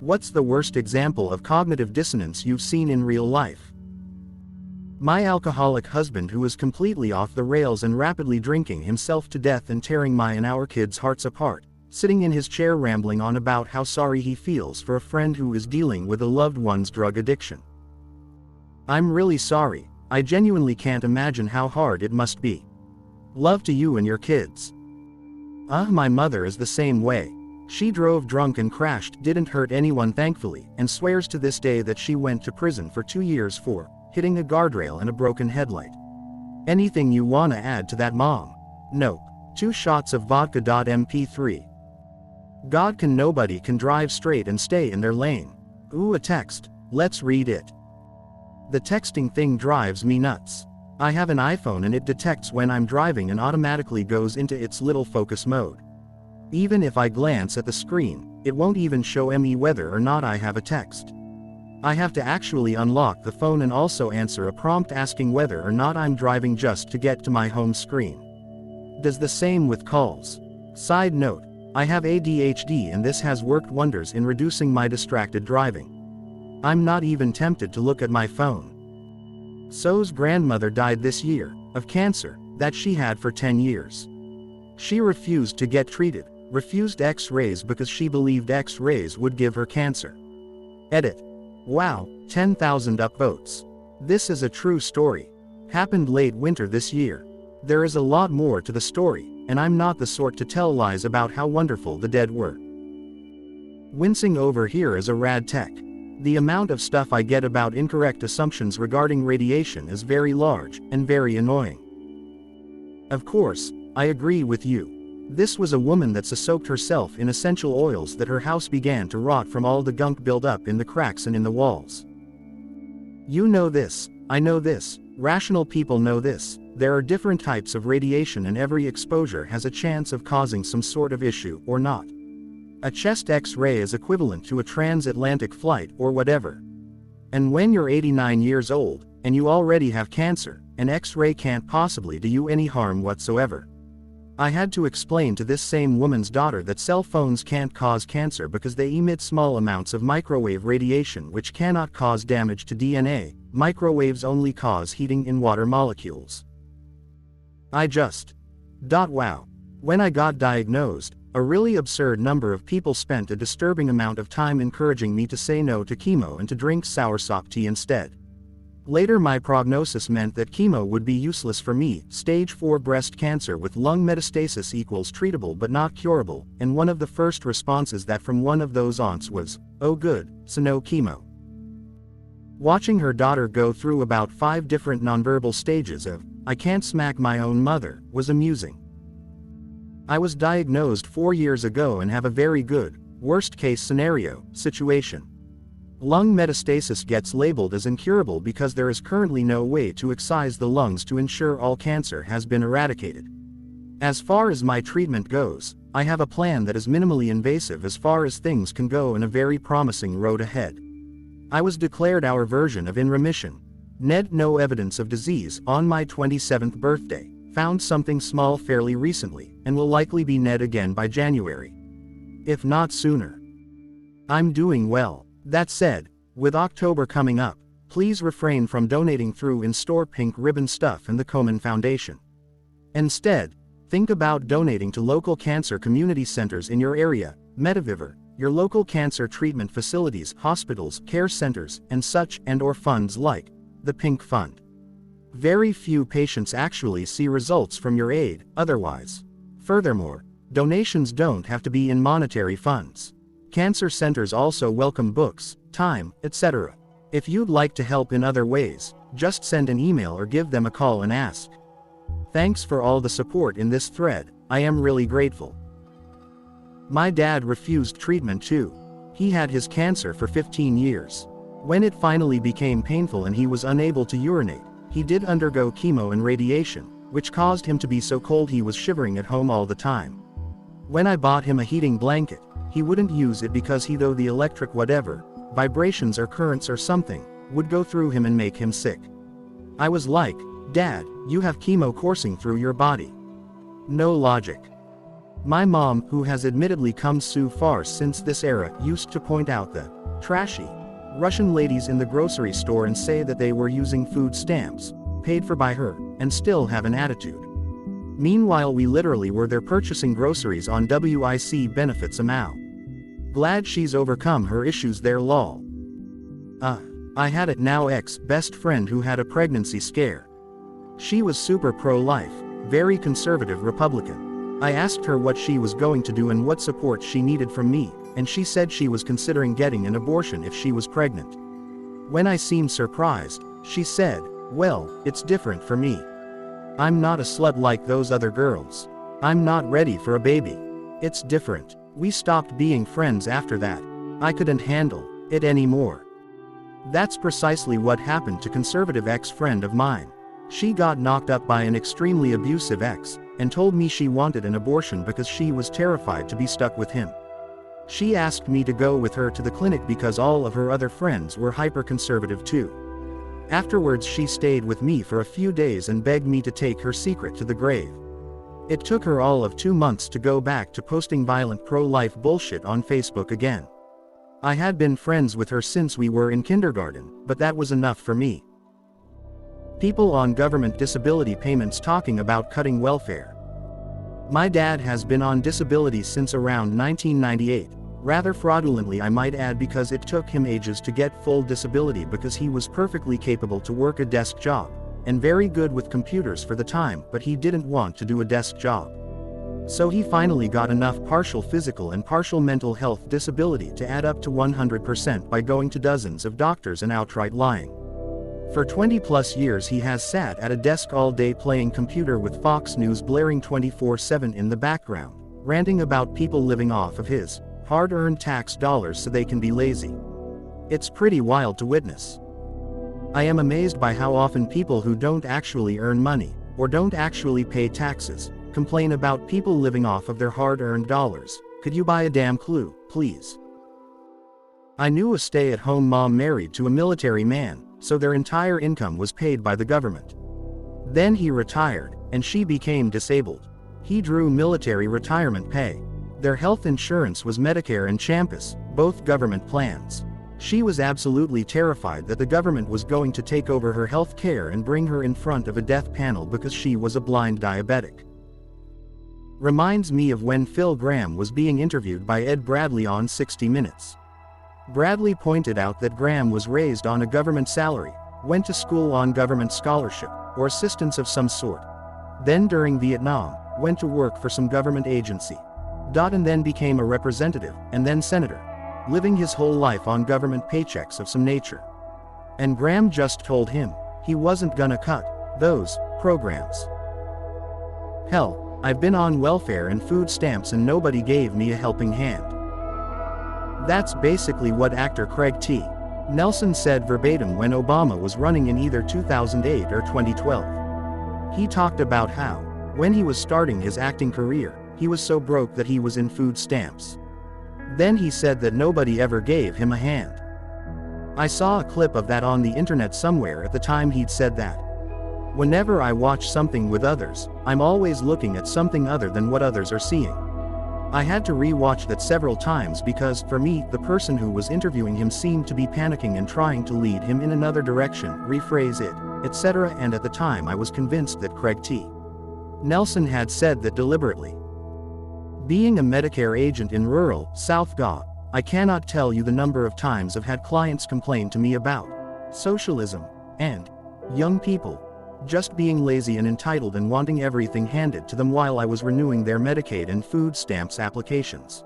What's the worst example of cognitive dissonance you've seen in real life? My alcoholic husband, who is completely off the rails and rapidly drinking himself to death and tearing my and our kids' hearts apart, sitting in his chair rambling on about how sorry he feels for a friend who is dealing with a loved one's drug addiction. I'm really sorry, I genuinely can't imagine how hard it must be. Love to you and your kids. My mother is the same way. She drove drunk and crashed, didn't hurt anyone thankfully, and swears to this day that she went to prison for 2 years for hitting a guardrail and a broken headlight. Anything you wanna add to that, Mom? Nope. 2 shots of vodka. MP3. God can nobody can drive straight and stay in their lane. Ooh, a text. Let's read it. The texting thing drives me nuts. I have an iPhone and it detects when I'm driving and automatically goes into its little focus mode. Even if I glance at the screen, it won't even show me whether or not I have a text. I have to actually unlock the phone and also answer a prompt asking whether or not I'm driving just to get to my home screen. Does the same with calls. Side note, I have ADHD and this has worked wonders in reducing my distracted driving. I'm not even tempted to look at my phone. So's grandmother died this year, of cancer, that she had for 10 years. She refused to get treated, refused X-rays because she believed X-rays would give her cancer. Edit. Wow, 10,000 upvotes. This is a true story. Happened late winter this year. There is a lot more to the story, and I'm not the sort to tell lies about how wonderful the dead were. Wincing over here is a rad tech. The amount of stuff I get about incorrect assumptions regarding radiation is very large, and very annoying. Of course, I agree with you. This was a woman that soaked herself in essential oils that her house began to rot from all the gunk built up in the cracks and in the walls. You know this, I know this, rational people know this, there are different types of radiation and every exposure has a chance of causing some sort of issue or not. A chest X-ray is equivalent to a transatlantic flight or whatever. And when you're 89 years old, and you already have cancer, an X-ray can't possibly do you any harm whatsoever. I had to explain to this same woman's daughter that cell phones can't cause cancer because they emit small amounts of microwave radiation which cannot cause damage to DNA, microwaves only cause heating in water molecules. Wow. When I got diagnosed, a really absurd number of people spent a disturbing amount of time encouraging me to say no to chemo and to drink soursop tea instead. Later my prognosis meant that chemo would be useless for me, stage 4 breast cancer with lung metastasis equals treatable but not curable, and one of the first responses that from one of those aunts was, "Oh good, so no chemo." Watching her daughter go through about 5 different nonverbal stages of, "I can't smack my own mother," was amusing. I was diagnosed 4 years ago and have a very good, worst case scenario, situation. Lung metastasis gets labeled as incurable because there is currently no way to excise the lungs to ensure all cancer has been eradicated. As far as my treatment goes, I have a plan that is minimally invasive as far as things can go and a very promising road ahead. I was declared our version of in remission. No evidence of disease on my 27th birthday, found something small fairly recently, and will likely be again by January. If not sooner. I'm doing well. That said, with October coming up, please refrain from donating through in-store pink ribbon stuff and the Komen Foundation. Instead, think about donating to local cancer community centers in your area, Mediviver, your local cancer treatment facilities, hospitals, care centers, and such, and/or funds like the Pink Fund. Very few patients actually see results from your aid, otherwise. Furthermore, donations don't have to be in monetary funds. Cancer centers also welcome books, time, etc. If you'd like to help in other ways, just send an email or give them a call and ask. Thanks for all the support in this thread, I am really grateful. My dad refused treatment too. He had his cancer for 15 years. When it finally became painful and he was unable to urinate, he did undergo chemo and radiation, which caused him to be so cold he was shivering at home all the time. When I bought him a heating blanket, he wouldn't use it because though the electric whatever, vibrations or currents or something, would go through him and make him sick. I was like, "Dad, you have chemo coursing through your body. No logic." My mom, who has admittedly come so far since this era, used to point out the trashy Russian ladies in the grocery store and say that they were using food stamps, paid for by her, and still have an attitude. Meanwhile we literally were there purchasing groceries on WIC benefits amount. Glad she's overcome her issues there lol. I had a now ex-best friend who had a pregnancy scare. She was super pro-life, very conservative Republican. I asked her what she was going to do and what support she needed from me, and she said she was considering getting an abortion if she was pregnant. When I seemed surprised, she said, "Well, it's different for me. I'm not a slut like those other girls. I'm not ready for a baby. It's different." We stopped being friends after that. I couldn't handle it anymore. That's precisely what happened to conservative ex-friend of mine. She got knocked up by an extremely abusive ex, and told me she wanted an abortion because she was terrified to be stuck with him. She asked me to go with her to the clinic because all of her other friends were hyper-conservative too. Afterwards she stayed with me for a few days and begged me to take her secret to the grave. It took her all of 2 months to go back to posting violent pro-life bullshit on Facebook again. I had been friends with her since we were in kindergarten, but that was enough for me. People on government disability payments talking about cutting welfare. My dad has been on disability since around 1998, rather fraudulently I might add, because it took him ages to get full disability because he was perfectly capable to work a desk job, and very good with computers for the time, but he didn't want to do a desk job. So he finally got enough partial physical and partial mental health disability to add up to 100% by going to dozens of doctors and outright lying. For 20+ years he has sat at a desk all day playing computer with Fox News blaring 24/7 in the background, ranting about people living off of his hard-earned tax dollars so they can be lazy. It's pretty wild to witness. I am amazed by how often people who don't actually earn money, or don't actually pay taxes, complain about people living off of their hard-earned dollars. Could you buy a damn clue, please? I knew a stay-at-home mom married to a military man, so their entire income was paid by the government. Then he retired, and she became disabled. He drew military retirement pay. Their health insurance was Medicare and Champus, both government plans. She was absolutely terrified that the government was going to take over her health care and bring her in front of a death panel because she was a blind diabetic. Reminds me of when Phil Gramm was being interviewed by Ed Bradley on 60 Minutes. Bradley pointed out that Gramm was raised on a government salary, went to school on government scholarship, or assistance of some sort. Then during Vietnam, went to work for some government agency. And then became a representative, and then senator. Living his whole life on government paychecks of some nature. And Gramm just told him, he wasn't gonna cut those programs. Hell, I've been on welfare and food stamps and nobody gave me a helping hand. That's basically what actor Craig T. Nelson said verbatim when Obama was running in either 2008 or 2012. He talked about how, when he was starting his acting career, he was so broke that he was in food stamps. Then he said that nobody ever gave him a hand. I saw a clip of that on the internet somewhere at the time he'd said that. Whenever I watch something with others, I'm always looking at something other than what others are seeing. I had to re-watch that several times because, for me, the person who was interviewing him seemed to be panicking and trying to lead him in another direction, rephrase it, etc. And at the time I was convinced that Craig T. Nelson had said that deliberately. Being a Medicare agent in rural South GA, I cannot tell you the number of times I've had clients complain to me about socialism and young people just being lazy and entitled and wanting everything handed to them while I was renewing their Medicaid and food stamps applications.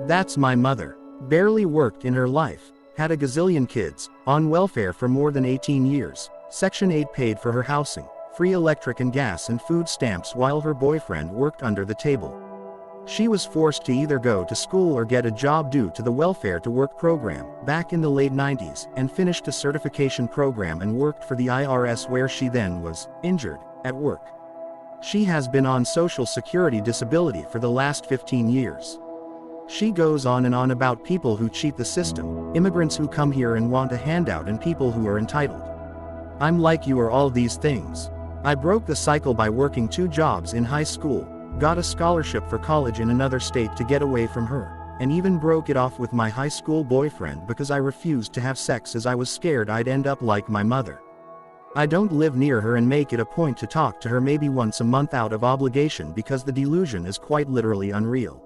That's my mother. Barely worked in her life, had a gazillion kids, on welfare for more than 18 years, Section 8 paid for her housing, free electric and gas and food stamps while her boyfriend worked under the table. She was forced to either go to school or get a job due to the Welfare to Work program, back in the late 90s, and finished a certification program and worked for the IRS where she then was injured at work. She has been on Social Security disability for the last 15 years. She goes on and on about people who cheat the system, immigrants who come here and want a handout and people who are entitled. I'm like, you are all these things. I broke the cycle by working 2 jobs in high school, got a scholarship for college in another state to get away from her, and even broke it off with my high school boyfriend because I refused to have sex as I was scared I'd end up like my mother. I don't live near her and make it a point to talk to her maybe once a month out of obligation because the delusion is quite literally unreal.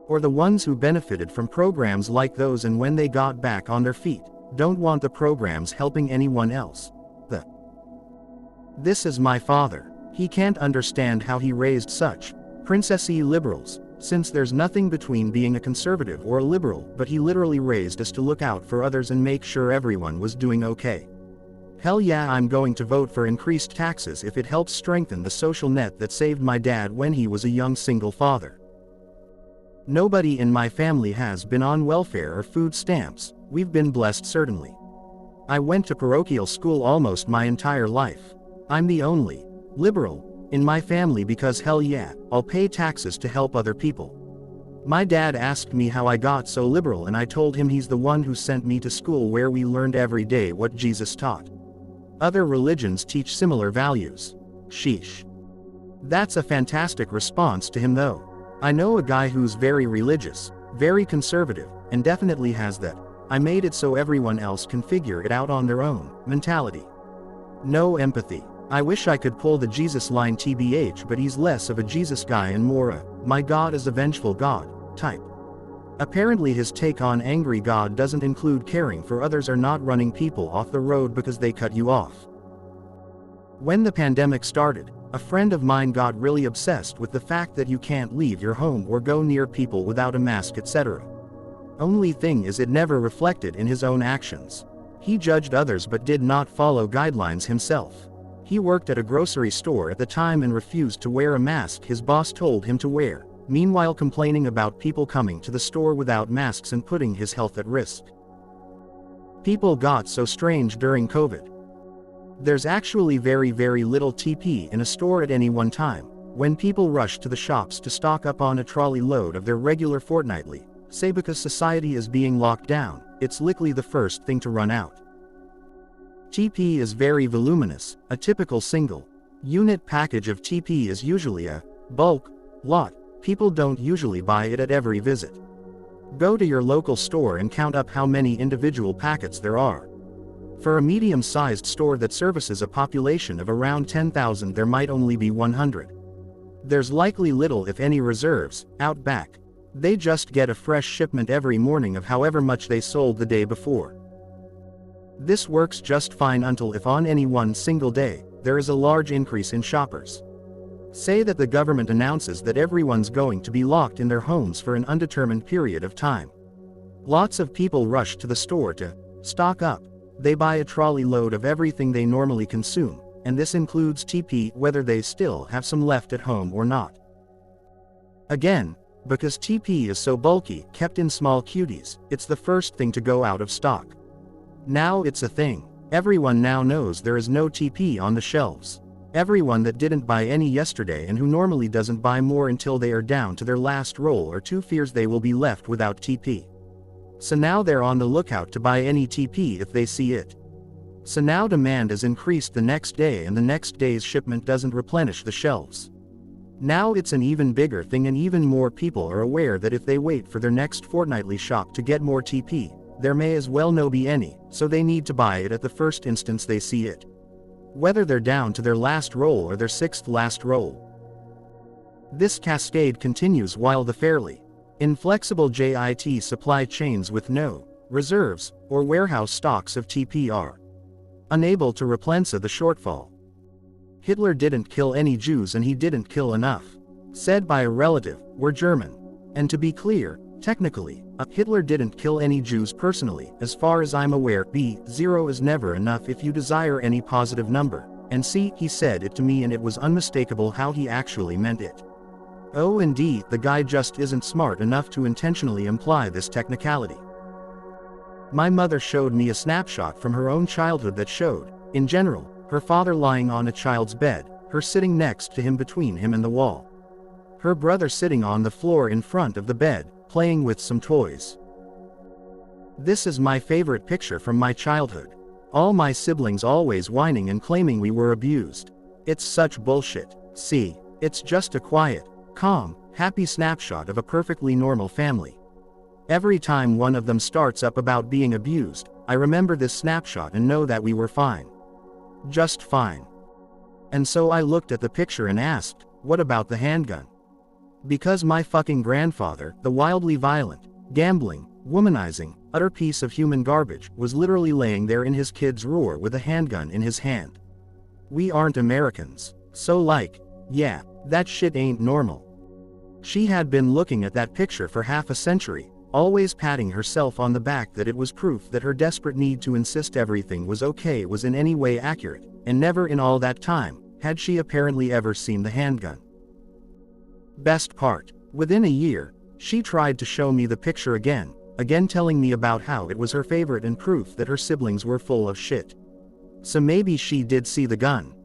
Or the ones who benefited from programs like those and when they got back on their feet, don't want the programs helping anyone else. This is my father. He can't understand how he raised such princessy liberals, since there's nothing between being a conservative or a liberal, but he literally raised us to look out for others and make sure everyone was doing okay. Hell yeah, I'm going to vote for increased taxes if it helps strengthen the social net that saved my dad when he was a young single father. Nobody in my family has been on welfare or food stamps. We've been blessed certainly. I went to parochial school almost my entire life. I'm the only liberal in my family because hell yeah, I'll pay taxes to help other people. My dad asked me how I got so liberal and I told him he's the one who sent me to school where we learned every day what Jesus taught. Other religions teach similar values. Sheesh. That's a fantastic response to him though. I know a guy who's very religious, very conservative, and definitely has that "I made it so everyone else can figure it out on their own" mentality. No empathy. I wish I could pull the Jesus line TBH, but he's less of a Jesus guy and more a "my God is a vengeful God" type. Apparently his take on angry God doesn't include caring for others or not running people off the road because they cut you off. When the pandemic started, a friend of mine got really obsessed with the fact that you can't leave your home or go near people without a mask, etc. Only thing is, it never reflected in his own actions. He judged others but did not follow guidelines himself. He worked at a grocery store at the time and refused to wear a mask his boss told him to wear, meanwhile complaining about people coming to the store without masks and putting his health at risk. People got so strange during COVID. There's actually very little TP in a store at any one time. When people rush to the shops to stock up on a trolley load of their regular fortnightly, say because society is being locked down, it's likely the first thing to run out. TP is very voluminous. A typical single unit package of TP is usually a bulk lot. People don't usually buy it at every visit. Go to your local store and count up how many individual packets there are. For a medium-sized store that services a population of around 10,000, there might only be 100. There's likely little if any reserves out back. They just get a fresh shipment every morning of however much they sold the day before. This works just fine until if on any one single day, there is a large increase in shoppers. Say that the government announces that everyone's going to be locked in their homes for an undetermined period of time. Lots of people rush to the store to stock up. They buy a trolley load of everything they normally consume, and this includes TP whether they still have some left at home or not. Again, because TP is so bulky, kept in small cuties, it's the first thing to go out of stock. Now it's a thing. Everyone now knows there is no TP on the shelves. Everyone that didn't buy any yesterday and who normally doesn't buy more until they are down to their last roll or two fears they will be left without TP. So now they're on the lookout to buy any TP if they see it. So now demand is increased the next day and the next day's shipment doesn't replenish the shelves. Now it's an even bigger thing and even more people are aware that if they wait for their next fortnightly shop to get more TP, there may as well no be any, so they need to buy it at the first instance they see it. Whether they're down to their last roll or their sixth last roll. This cascade continues while the fairly inflexible JIT supply chains with no reserves or warehouse stocks of TP are unable to replenish the shortfall. Hitler didn't kill any Jews and he didn't kill enough. Said by a relative, "We're German." And to be clear, technically, Hitler didn't kill any Jews personally. As far as I'm aware, B, 0 is never enough if you desire any positive number. And C, he said it to me and it was unmistakable how he actually meant it. Oh indeed, the guy just isn't smart enough to intentionally imply this technicality. My mother showed me a snapshot from her own childhood that showed, in general, her father lying on a child's bed, her sitting next to him between him and the wall. Her brother sitting on the floor in front of the bed, playing with some toys. This is my favorite picture from my childhood. All my siblings always whining and claiming we were abused. It's such bullshit. See, It's just a quiet, calm, happy snapshot of a perfectly normal family. Every time one of them starts up about being abused, I remember this snapshot and know that we were fine. Just fine. And so I looked at the picture and asked, what about the handgun? Because my fucking grandfather, the wildly violent, gambling, womanizing, utter piece of human garbage, was literally laying there in his kid's roar with a handgun in his hand. We aren't Americans. So yeah, that shit ain't normal. She had been looking at that picture for half a century, always patting herself on the back that it was proof that her desperate need to insist everything was okay was in any way accurate, and never in all that time had she apparently ever seen the handgun. Best part, within a year, she tried to show me the picture again telling me about how it was her favorite and proof that her siblings were full of shit. So maybe she did see the gun,